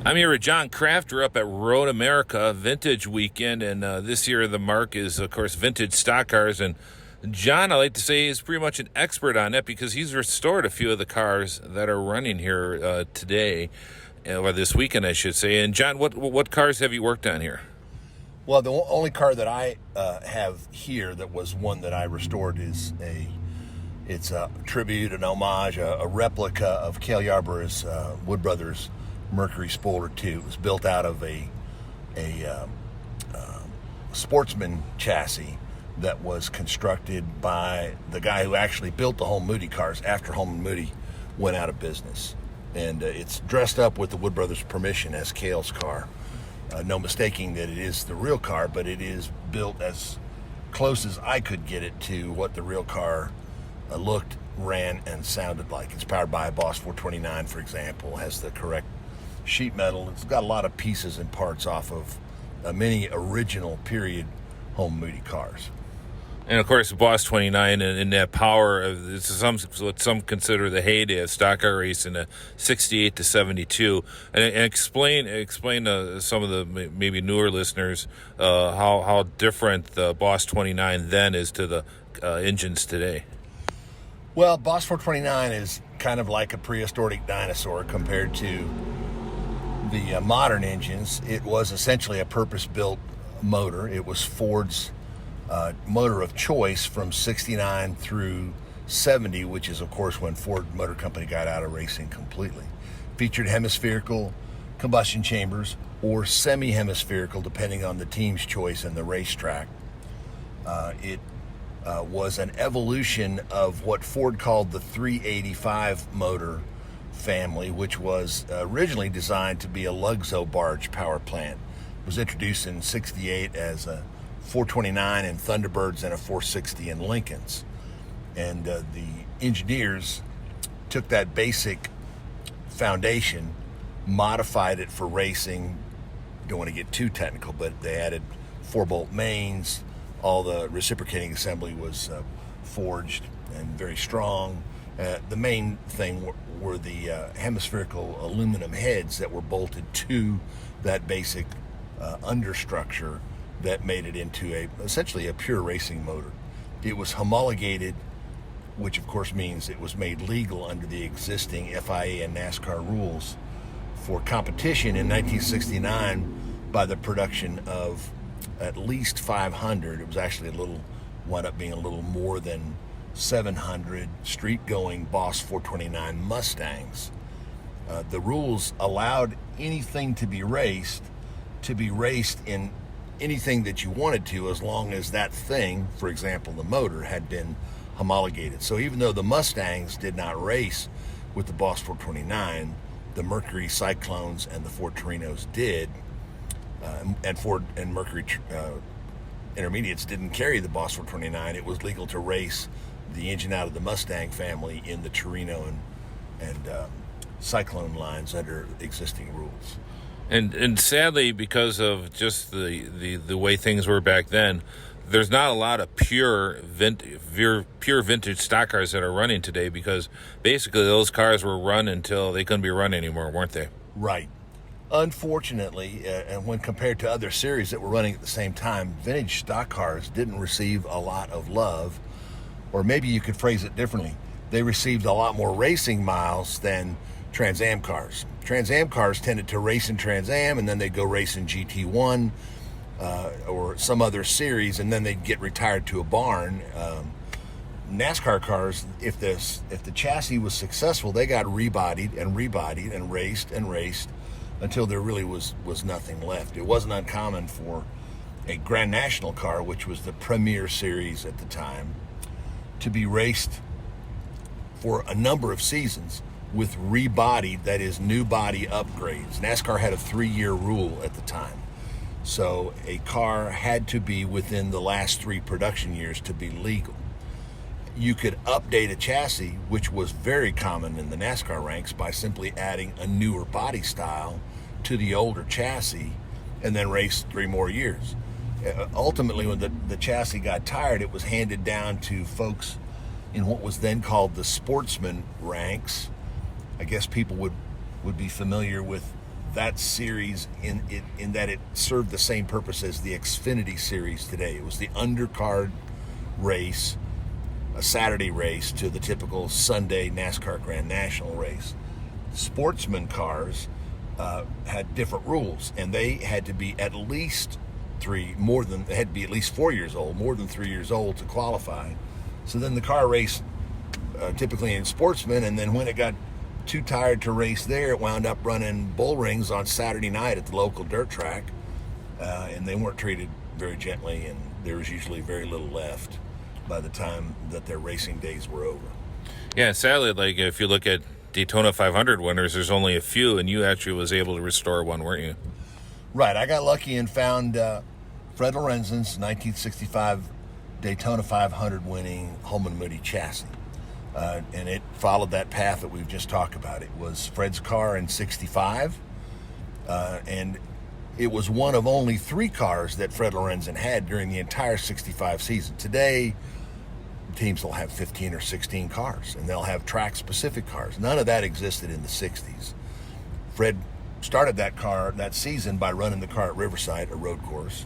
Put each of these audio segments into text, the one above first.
I'm here with John Crafter up at Road America Vintage Weekend, and this year the mark is, of course, vintage stock cars. And John, I like to say, is pretty much an expert on that because he's restored a few of the cars that are running here today, or this weekend, I should say. And John, what cars have you worked on here? Well, the only car that I have here that was one that I restored is it's a tribute, an homage, a replica of Cale Yarbrough's Wood Brothers Mercury Spoiler 2. It was built out of a sportsman chassis that was constructed by the guy who actually built the Holman Moody cars after Holman Moody went out of business. And it's dressed up with the Wood Brothers' permission as Cale's car. No mistaking that it is the real car, but it is built as close as I could get it to what the real car looked, ran, and sounded like. It's powered by a Boss 429, for example, has the correct sheet metal. It's got a lot of pieces and parts off of many original period Holman Moody cars. And of course, the Boss 29 and that power of this is what some consider the heyday of stock car racing, the 68 to 72. And explain to some of the maybe newer listeners how different the Boss 29 then is to the engines today. Well, Boss 429 is kind of like a prehistoric dinosaur compared to the modern engines. It was essentially a purpose-built motor. It was Ford's motor of choice from 69 through 70, which is, of course, when Ford Motor Company got out of racing completely. Featured hemispherical combustion chambers or semi-hemispherical, depending on the team's choice and the racetrack. It was an evolution of what Ford called the 385 motor family, which was originally designed to be a Luxo barge power plant. It was introduced in 68 as a 429 in Thunderbirds and a 460 in Lincolns. And the engineers took that basic foundation, modified it for racing. Don't want to get too technical, but they added 4-bolt mains. All the reciprocating assembly was forged and very strong. The main thing were the hemispherical aluminum heads that were bolted to that basic understructure that made it into essentially a pure racing motor. It was homologated, which of course means it was made legal under the existing FIA and NASCAR rules for competition in 1969 by the production of at least 500. It was actually wound up being a little more than 700 street-going Boss 429 Mustangs. The rules allowed anything to be raced in anything that you wanted to, as long as that thing, for example, the motor, had been homologated. So even though the Mustangs did not race with the Boss 429, the Mercury Cyclones and the Ford Torinos did, and Ford and Mercury Intermediates didn't carry the Boss 429. It was legal to race the engine out of the Mustang family in the Torino and Cyclone lines under existing rules. And sadly, because of just the way things were back then, there's not a lot of pure vintage stock cars that are running today, because basically those cars were run until they couldn't be run anymore, weren't they? Right. Unfortunately, and when compared to other series that were running at the same time, vintage stock cars didn't receive a lot of love, or maybe you could phrase it differently. They received a lot more racing miles than Trans Am cars. Trans Am cars tended to race in Trans Am, and then they'd go race in GT1 or some other series, and then they'd get retired to a barn. NASCAR cars, if the chassis was successful, they got rebodied and raced until there really was nothing left. It wasn't uncommon for a Grand National car, which was the premier series at the time, to be raced for a number of seasons with rebodied, that is, new body upgrades. NASCAR had a 3-year rule at the time. So a car had to be within the last 3 production years to be legal. You could update a chassis, which was very common in the NASCAR ranks, by simply adding a newer body style to the older chassis and then race 3 more years. Ultimately, when the chassis got tired, it was handed down to folks in what was then called the sportsman ranks. I guess people would be familiar with that series in that it served the same purpose as the Xfinity series today. It was the undercard race, a Saturday race, to the typical Sunday NASCAR Grand National race. Sportsman cars had different rules, and they had to be at least 4 years old, more than 3 years old to qualify. So then the car raced typically in Sportsman, and then when it got too tired to race there, it wound up running bull rings on Saturday night at the local dirt track, and they weren't treated very gently, and there was usually very little left by the time that their racing days were over. Yeah, sadly, like if you look at Daytona 500 winners, there's only a few, and you actually was able to restore one, weren't you? Right, I got lucky and found Fred Lorenzen's 1965 Daytona 500 winning Holman Moody chassis. And it followed that path that we've just talked about. It was Fred's car in 65, and it was one of only 3 cars that Fred Lorenzen had during the entire 65 season. Today, teams will have 15 or 16 cars, and they'll have track-specific cars. None of that existed in the 60s. Fred started that season by running the car at Riverside, a road course.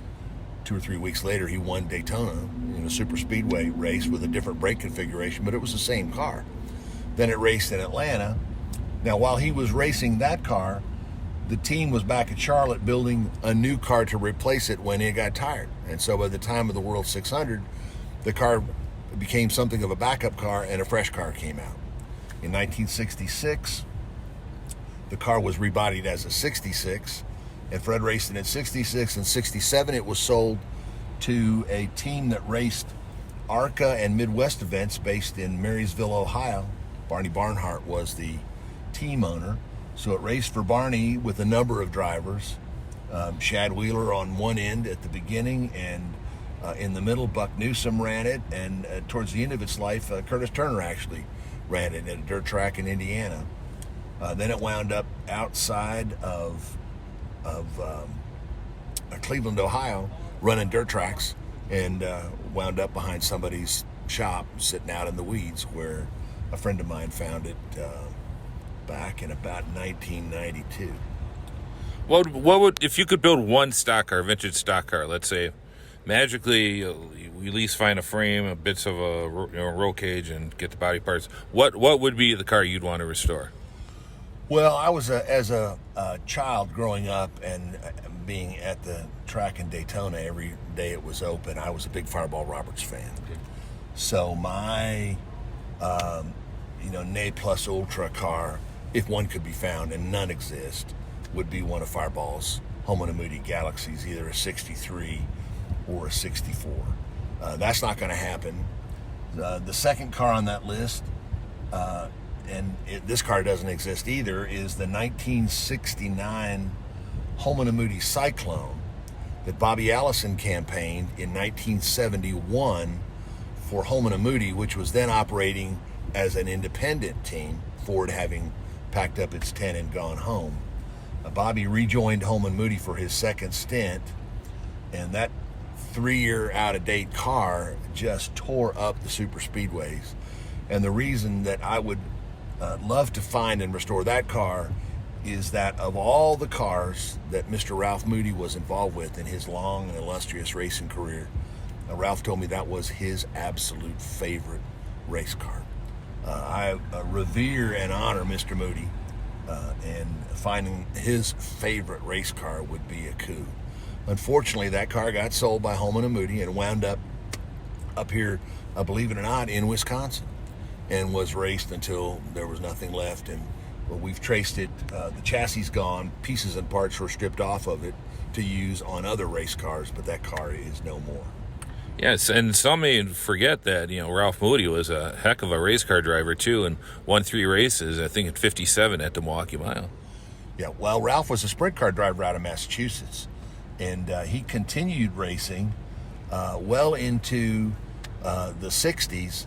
2 or 3 weeks later, he won Daytona in a super speedway race with a different brake configuration, but it was the same car. Then it raced in Atlanta. Now, while he was racing that car, the team was back at Charlotte building a new car to replace it when it got tired. And so by the time of the World 600, the car became something of a backup car, and a fresh car came out. In 1966, the car was rebodied as a 66, and Fred raced it in 66 and 67. It was sold to a team that raced ARCA and Midwest events based in Marysville, Ohio. Barney Barnhart was the team owner. So it raced for Barney with a number of drivers. Shad Wheeler on one end at the beginning, and in the middle, Buck Newsom ran it, and towards the end of its life, Curtis Turner actually ran it at a dirt track in Indiana. Then it wound up outside of Cleveland, Ohio, running dirt tracks, and wound up behind somebody's shop sitting out in the weeds, where a friend of mine found it back in about 1992. What would, if you could build one stock car, vintage stock car, let's say, magically you at least find a frame, bits of a roll cage, and get the body parts, what would be the car you'd want to restore? Well, I was as a child growing up and being at the track in Daytona every day it was open, I was a big Fireball Roberts fan. So my Ne Plus Ultra car, if one could be found, and none exist, would be one of Fireball's Holman Moody Galaxies, either a 63 or a 64. That's not going to happen. The second car on that list, this car doesn't exist either, is the 1969 Holman Moody Cyclone that Bobby Allison campaigned in 1971 for Holman Moody, which was then operating as an independent team, Ford having packed up its tent and gone home. Bobby rejoined Holman Moody for his second stint, and that 3-year out-of-date car just tore up the super speedways. And the reason that I would love to find and restore that car is that of all the cars that Mr. Ralph Moody was involved with in his long and illustrious racing career, Ralph told me that was his absolute favorite race car. I revere and honor Mr. Moody, and finding his favorite race car would be a coup. Unfortunately, that car got sold by Holman Moody and wound up here, believe it or not, in Wisconsin, and was raced until there was nothing left. And we've traced it. The chassis gone, pieces and parts were stripped off of it to use on other race cars, but that car is no more. Yes, and some may forget that, Ralph Moody was a heck of a race car driver, too, and won 3 races, I think, at 57 at the Milwaukee Mile. Yeah, well, Ralph was a sprint car driver out of Massachusetts, and he continued racing well into the 60s,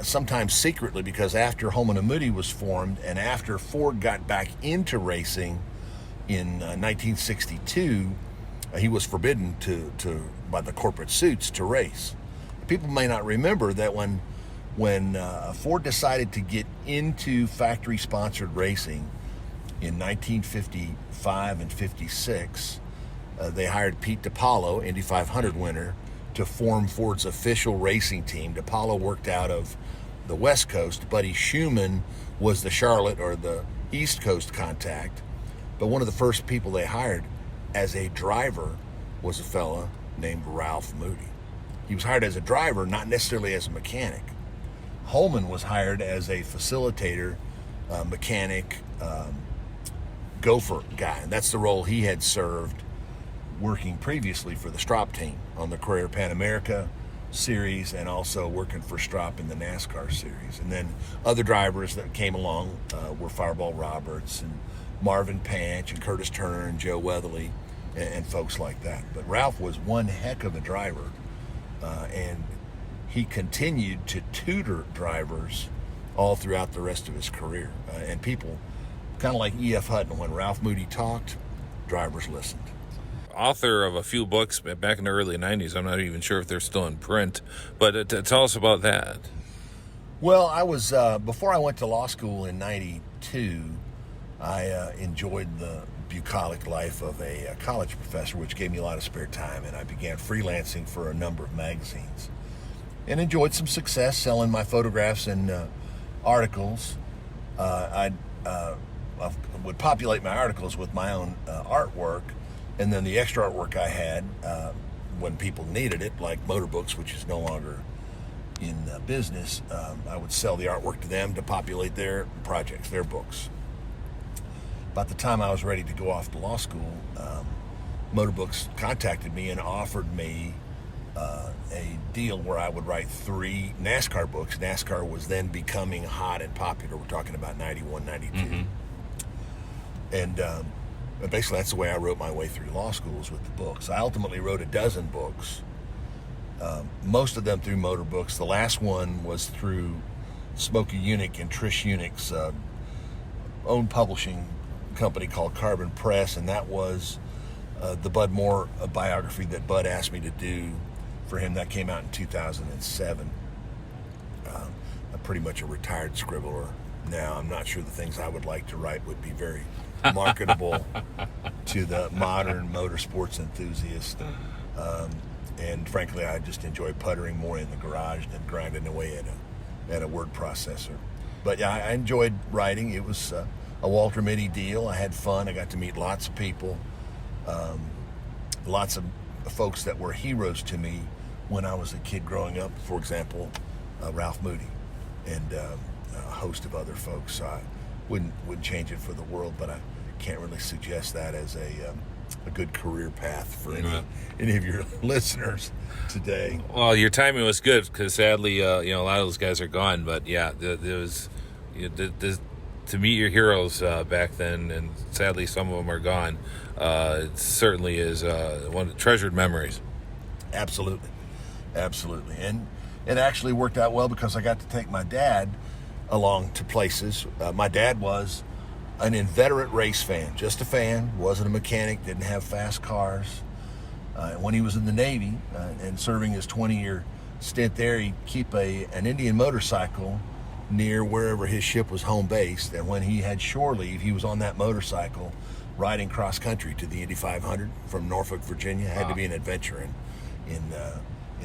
sometimes secretly, because after Holman Moody was formed and after Ford got back into racing in 1962, he was forbidden by the corporate suits to race. People may not remember that when Ford decided to get into factory-sponsored racing, In 1955 and 56, they hired Pete DiPaolo, Indy 500 winner, to form Ford's official racing team. DiPaolo worked out of the West Coast. Buddy Schumann was the Charlotte or the East Coast contact. But one of the first people they hired as a driver was a fella named Ralph Moody. He was hired as a driver, not necessarily as a mechanic. Holman was hired as a facilitator, mechanic, gopher guy. And that's the role he had served working previously for the Strop team on the Carrera Pan America series and also working for Strop in the NASCAR series. And then other drivers that came along were Fireball Roberts and Marvin Panch and Curtis Turner and Joe Weatherly and folks like that. But Ralph was one heck of a driver, and he continued to tutor drivers all throughout the rest of his career. And people, kind of like E.F. Hutton, when Ralph Moody talked, drivers listened. Author of a few books back in the early 90s. I'm not even sure if they're still in print, but tell us about that. Well, I was, before I went to law school in 92, I enjoyed the bucolic life of a college professor, which gave me a lot of spare time, and I began freelancing for a number of magazines and enjoyed some success selling my photographs and articles. I would populate my articles with my own artwork, and then the extra artwork I had when people needed it, like Motor Books, which is no longer in business, I would sell the artwork to them to populate their projects, their books. About the time I was ready to go off to law school, Motor Books contacted me and offered me a deal where I would write 3 NASCAR books. NASCAR was then becoming hot and popular. We're talking about 91, 92. Mm-hmm. And basically that's the way I wrote my way through law schools, with the books. I ultimately wrote a dozen books, most of them through Motor Books. The last one was through Smokey Unick and Trish Unick's own publishing company called Carbon Press, and that was the Bud Moore biography that Bud asked me to do for him. That came out in 2007. I'm pretty much a retired scribbler now. I'm not sure the things I would like to write would be very marketable to the modern motorsports enthusiast. And frankly, I just enjoy puttering more in the garage than grinding away at a word processor. But yeah, I enjoyed writing. It was a Walter Mitty deal. I had fun. I got to meet lots of people, lots of folks that were heroes to me when I was a kid growing up. For example, Ralph Moody and a host of other folks. So I wouldn't change it for the world, but I can't really suggest that as a good career path for any of your listeners today. Well, your timing was good because sadly, a lot of those guys are gone. But yeah, there was to meet your heroes back then, and sadly some of them are gone. It certainly is one of the treasured memories. Absolutely, and it actually worked out well because I got to take my dad along to places. My dad was an inveterate race fan, just a fan, wasn't a mechanic, didn't have fast cars. When he was in the Navy and serving his 20-year stint there, he'd keep an Indian motorcycle near wherever his ship was home based, and when he had shore leave, he was on that motorcycle riding cross country to the Indy 500 from Norfolk, Virginia. It had to be an adventure. In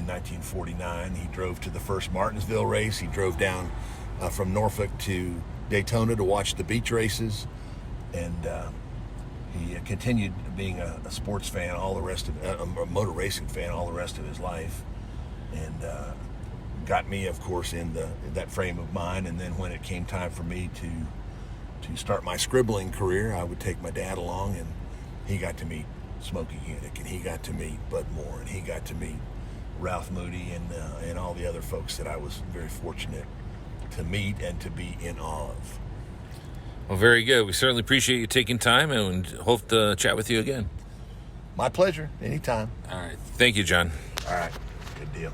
1949, he drove to the first Martinsville race. He drove down from Norfolk to Daytona to watch the beach races, and he continued being a sports fan all the rest of a motor racing fan all the rest of his life, and got me, of course, in that frame of mind. And then when it came time for me to start my scribbling career, I would take my dad along, and he got to meet Smokey Unick, and he got to meet Bud Moore, and he got to meet Ralph Moody, and all the other folks that I was very fortunate to meet and to be in awe of. Well, very good. We certainly appreciate you taking time and hope to chat with you again. My pleasure. Anytime. All right. Thank you, John. All right. Good deal.